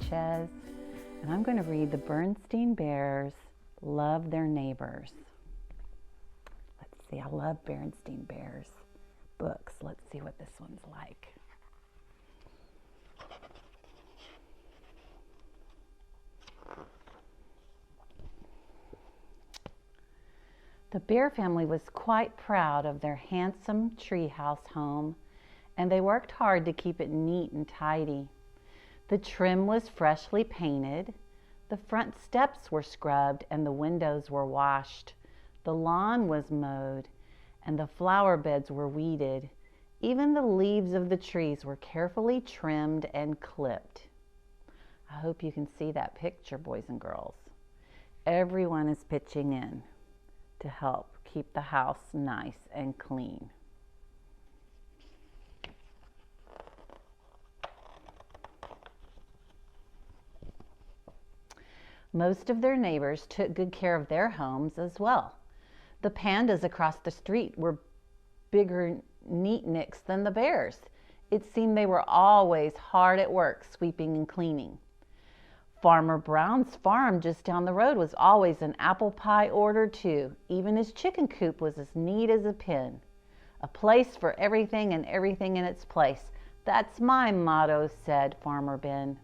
Sanchez, and I'm going to read the Berenstain Bears Love Their Neighbors. Let's see, I love Berenstain Bears books. Let's see what this one's like. The Bear family was quite proud of their handsome treehouse home, and they worked hard to keep it neat and tidy. The trim was freshly painted, the front steps were scrubbed, and the windows were washed. The lawn was mowed, and the flower beds were weeded. Even the leaves of the trees were carefully trimmed and clipped. I hope you can see that picture, boys and girls. Everyone is pitching in to help keep the house nice and clean. Most of their neighbors took good care of their homes as well. The pandas across the street were bigger neatniks than the bears. It seemed they were always hard at work sweeping and cleaning. Farmer Brown's farm just down the road was always an apple pie order too. Even his chicken coop was as neat as a pin. A place for everything and everything in its place. That's my motto, said Farmer Ben.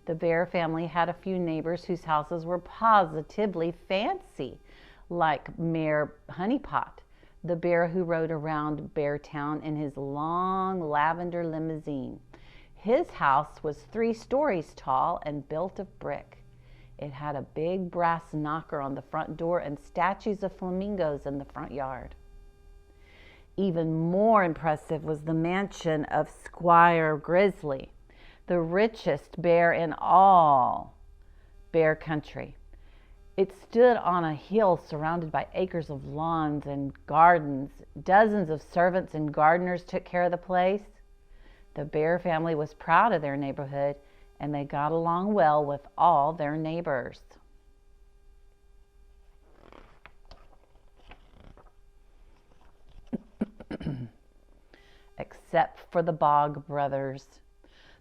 The Bear family had a few neighbors whose houses were positively fancy, like Mayor Honeypot, the bear who rode around Beartown in his long lavender limousine. His house was 3 stories tall and built of brick. It had a big brass knocker on the front door and statues of flamingos in the front yard. Even more impressive was the mansion of Squire Grizzly, the richest bear in all bear country. It stood on a hill surrounded by acres of lawns and gardens. Dozens of servants and gardeners took care of the place. The Bear family was proud of their neighborhood, and they got along well with all their neighbors. Except for the Bog brothers.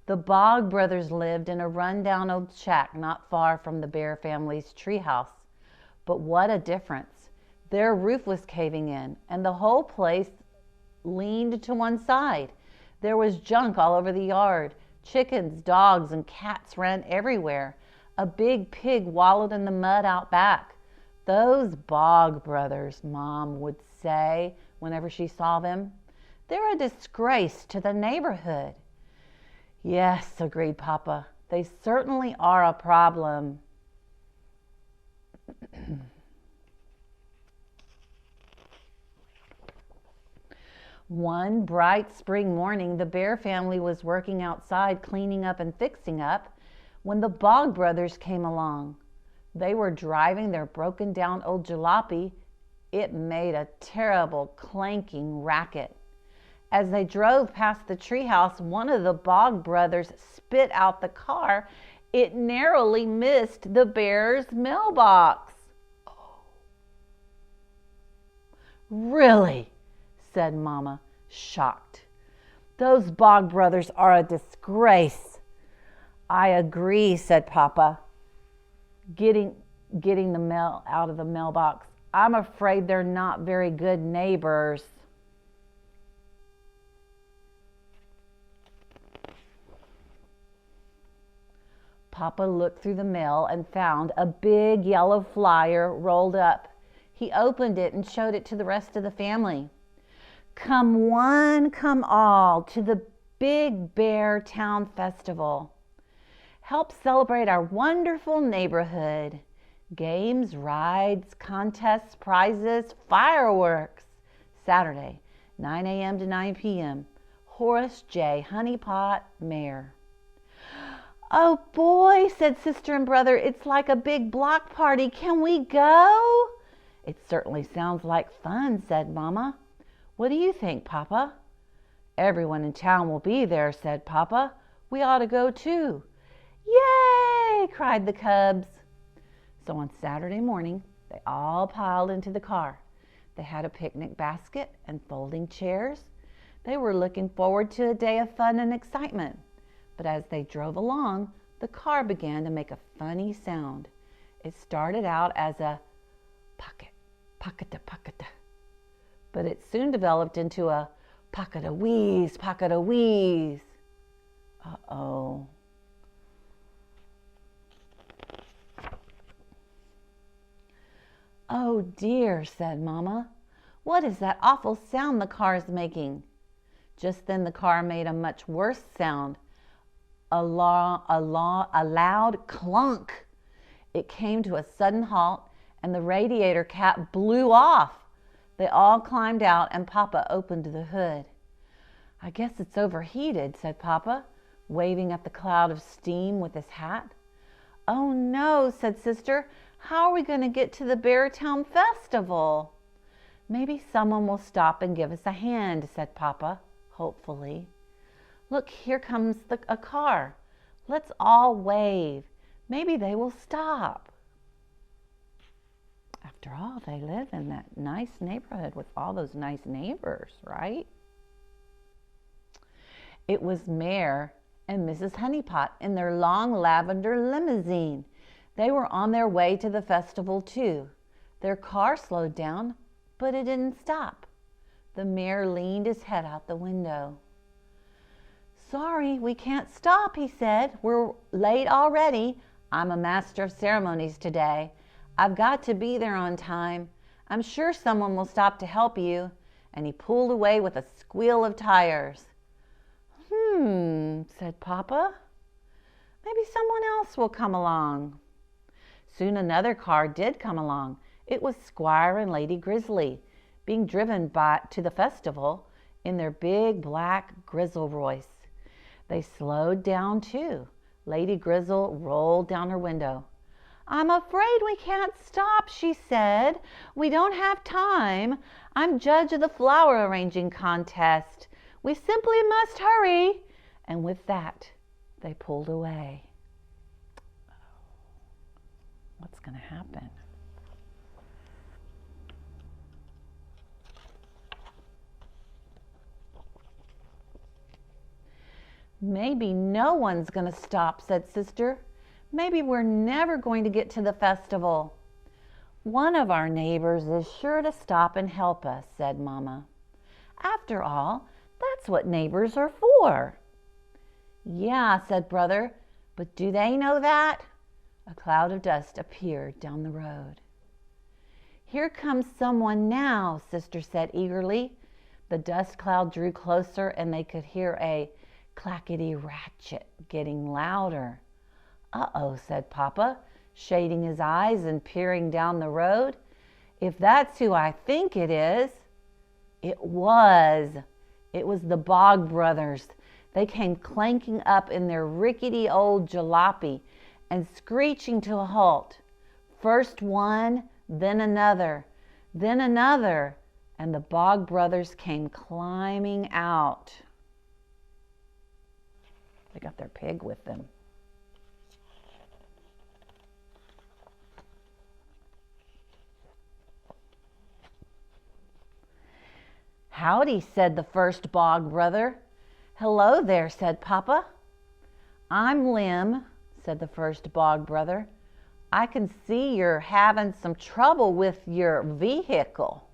The Bog brothers lived in a run-down old shack not far from the Bear family's treehouse. But what a difference. Their roof was caving in, and the whole place leaned to one side. There was junk all over the yard. Chickens, dogs, and cats ran everywhere. A big pig wallowed in the mud out back. Those Bog brothers, Mom would say whenever she saw them. They're a disgrace to the neighborhood. Yes, agreed Papa. They certainly are a problem. One bright spring morning, the Bear family was working outside cleaning up and fixing up when the Bog brothers came along. They were driving their broken down old jalopy. It made a terrible clanking racket. As they drove past the treehouse, one of the Bog brothers spit out the car. It narrowly missed the Bear's mailbox. Oh. Really? Said Mama, shocked. Those Bog brothers are a disgrace. I agree, said Papa, getting the mail out of the mailbox. I'm afraid they're not very good neighbors. Papa looked through the mail and found a big yellow flyer rolled up. He opened it and showed it to the rest of the family. Come one, come all to the Big Bear Town Festival. Help celebrate our wonderful neighborhood. Games, rides, contests, prizes, fireworks. Saturday, 9 a.m. to 9 p.m. Horace J. Honeypot, Mayor. Oh boy, said sister and brother, it's like a big block party. Can we go? It certainly sounds like fun, said Mama. What do you think, Papa? Everyone in town will be there, said Papa. We ought to go too. Yay! Cried the cubs. So on Saturday morning, they all piled into the car. They had a picnic basket and folding chairs. They were looking forward to a day of fun and excitement. But as they drove along, the car began to make a funny sound. It started out as a pocket, pocketa, pocketa, but it soon developed into a pocket-a-wheeze, pocket-a-wheeze. Uh-oh. Oh dear, said Mama. What is that awful sound the car is making? Just then the car made a much worse sound, a loud clunk. It came to a sudden halt, and the radiator cap blew off. They all climbed out, and Papa opened the hood. I guess it's overheated, said Papa, waving at the cloud of steam with his hat. Oh no, said Sister. How are we going to get to the Beartown Festival? Maybe someone will stop and give us a hand, said Papa, hopefully. Look, here comes a car. Let's all wave. Maybe they will stop. After all, they live in that nice neighborhood with all those nice neighbors, right? It was Mayor and Mrs. Honeypot in their long lavender limousine. They were on their way to the festival, too. Their car slowed down, but it didn't stop. The mayor leaned his head out the window. Sorry, we can't stop, he said. We're late already. I'm a master of ceremonies today. I've got to be there on time. I'm sure someone will stop to help you. And he pulled away with a squeal of tires. Said Papa. Maybe someone else will come along. Soon another car did come along. It was Squire and Lady Grizzly, being driven to the festival in their big black Grizzle Royce. They slowed down too. Lady Grizzle rolled down her window. I'm afraid we can't stop, she said. We don't have time. I'm judge of the flower arranging contest. We simply must hurry. And with that, they pulled away. What's going to happen? Maybe no one's going to stop, said Sister. Maybe we're never going to get to the festival. One of our neighbors is sure to stop and help us, said Mama. After all, that's what neighbors are for. Yeah, said Brother, but do they know that? A cloud of dust appeared down the road. Here comes someone now, Sister said eagerly. The dust cloud drew closer and they could hear a clackety ratchet getting louder. Uh-oh, said Papa, shading his eyes and peering down the road. If that's who I think it is. It was the Bog Brothers. They came clanking up in their rickety old jalopy and screeching to a halt. First one, then another, and the Bog Brothers came climbing out. They got their pig with them. Howdy, said the first Bog Brother. Hello there, said Papa. I'm Lim, said the first Bog Brother. I can see you're having some trouble with your vehicle.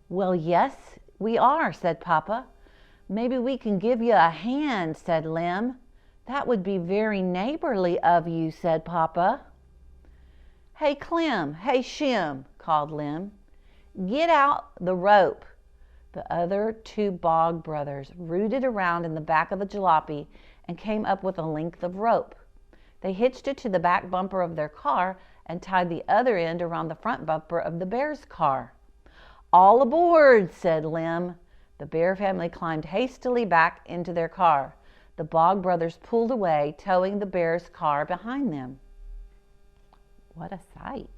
Well, yes, we are, said Papa. Maybe we can give you a hand, said Lim. That would be very neighborly of you, said Papa. Hey, Clem, hey, Shim, called Lim. Get out the rope. The other two Bog Brothers rooted around in the back of the jalopy and came up with a length of rope. They hitched it to the back bumper of their car and tied the other end around the front bumper of the bear's car. All aboard, said Lim. The Bear family climbed hastily back into their car. The Bog Brothers pulled away, towing the bear's car behind them. What a sight.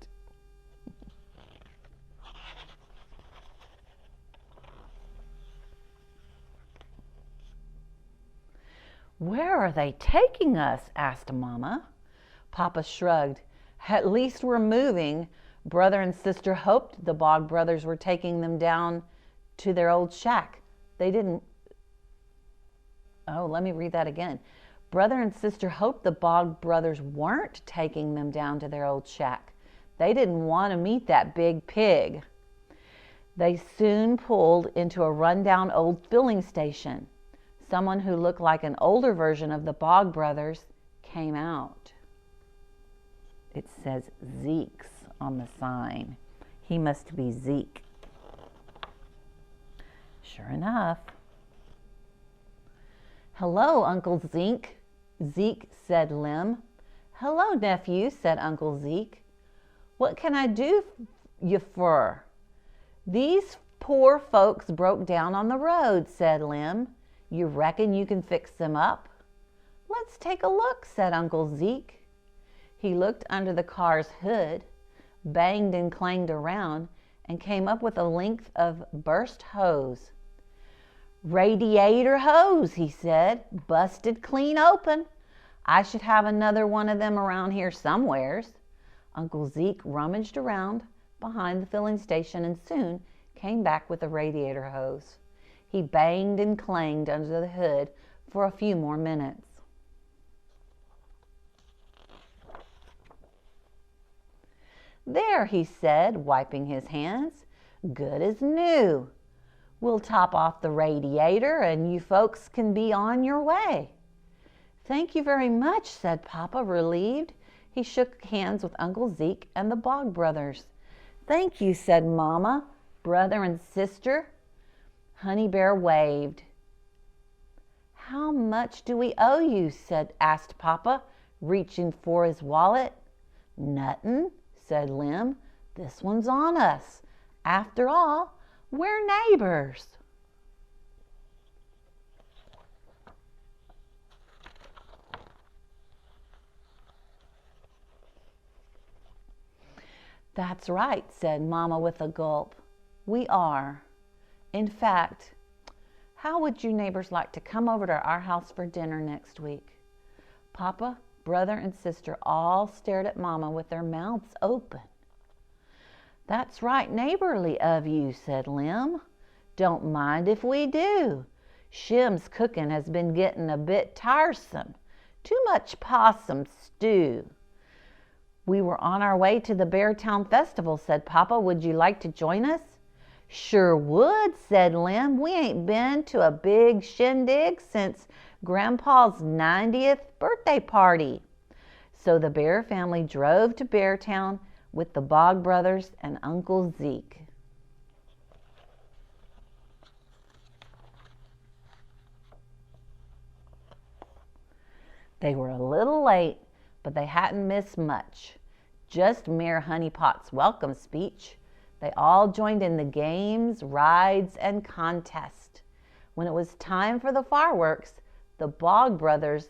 Where are they taking us? Asked Mama. Papa shrugged. At least we're moving. Brother and Sister hoped the Bog Brothers were taking them down to their old shack. They didn't. Oh, let me read that again. Brother and sister hoped the Bog brothers weren't taking them down to their old shack. They didn't want to meet that big pig. They soon pulled into a rundown old filling station. Someone who looked like an older version of the Bog brothers came out. It says Zeke's on the sign. He must be Zeke. Sure enough. "Hello, Uncle Zeke," Zeke said Lem. "Hello, nephew," said Uncle Zeke. "What can I do you for?" "These poor folks broke down on the road," said Lem. "You reckon you can fix them up?" "Let's take a look," said Uncle Zeke. He looked under the car's hood, banged and clanged around, and came up with a length of burst hose. "Radiator hose," he said, "busted clean open. I should have another one of them around here somewheres." Uncle Zeke rummaged around behind the filling station and soon came back with a radiator hose. He banged and clanged under the hood for a few more minutes. "There," he said, wiping his hands. "Good as new. We'll top off the radiator and you folks can be on your way." "Thank you very much," said Papa, relieved. He shook hands with Uncle Zeke and the Bog brothers. "Thank you," said Mama, brother and sister. Honey Bear waved. "How much do we owe you?" asked Papa, reaching for his wallet. "Nothin'," said Lem. "This one's on us. After all, we're neighbors." "That's right," said Mama with a gulp. "We are. In fact, how would you neighbors like to come over to our house for dinner next week?" Papa, brother, and sister all stared at Mama with their mouths open. "That's right neighborly of you," said Lem. "Don't mind if we do. Shim's cooking has been getting a bit tiresome. Too much possum stew." "We were on our way to the Beartown Festival," said Papa. "Would you like to join us?" "Sure would," said Lem. "We ain't been to a big shindig since Grandpa's 90th birthday party." So the Bear family drove to Beartown with the Bog brothers and Uncle Zeke. They were a little late, but they hadn't missed much. Just Mayor Honeypot's welcome speech. They all joined in the games, rides, and contests. When it was time for the fireworks, the Bog brothers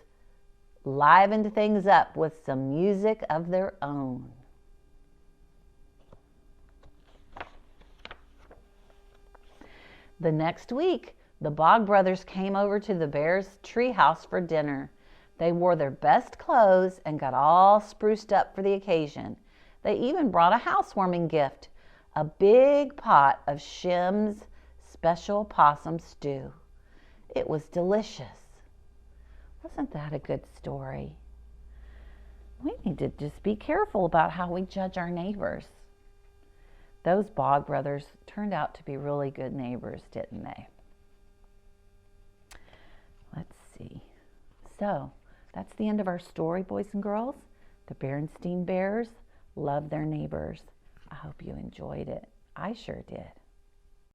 livened things up with some music of their own. The next week, the Bog brothers came over to the Bears' treehouse for dinner. They wore their best clothes and got all spruced up for the occasion. They even brought a housewarming gift, a big pot of Shim's special possum stew. It was delicious. Wasn't that a good story? We need to just be careful about how we judge our neighbors. Those Bog brothers turned out to be really good neighbors, didn't they? Let's see. So, that's the end of our story, boys and girls. The Berenstain Bears love their neighbors. I hope you enjoyed it. I sure did.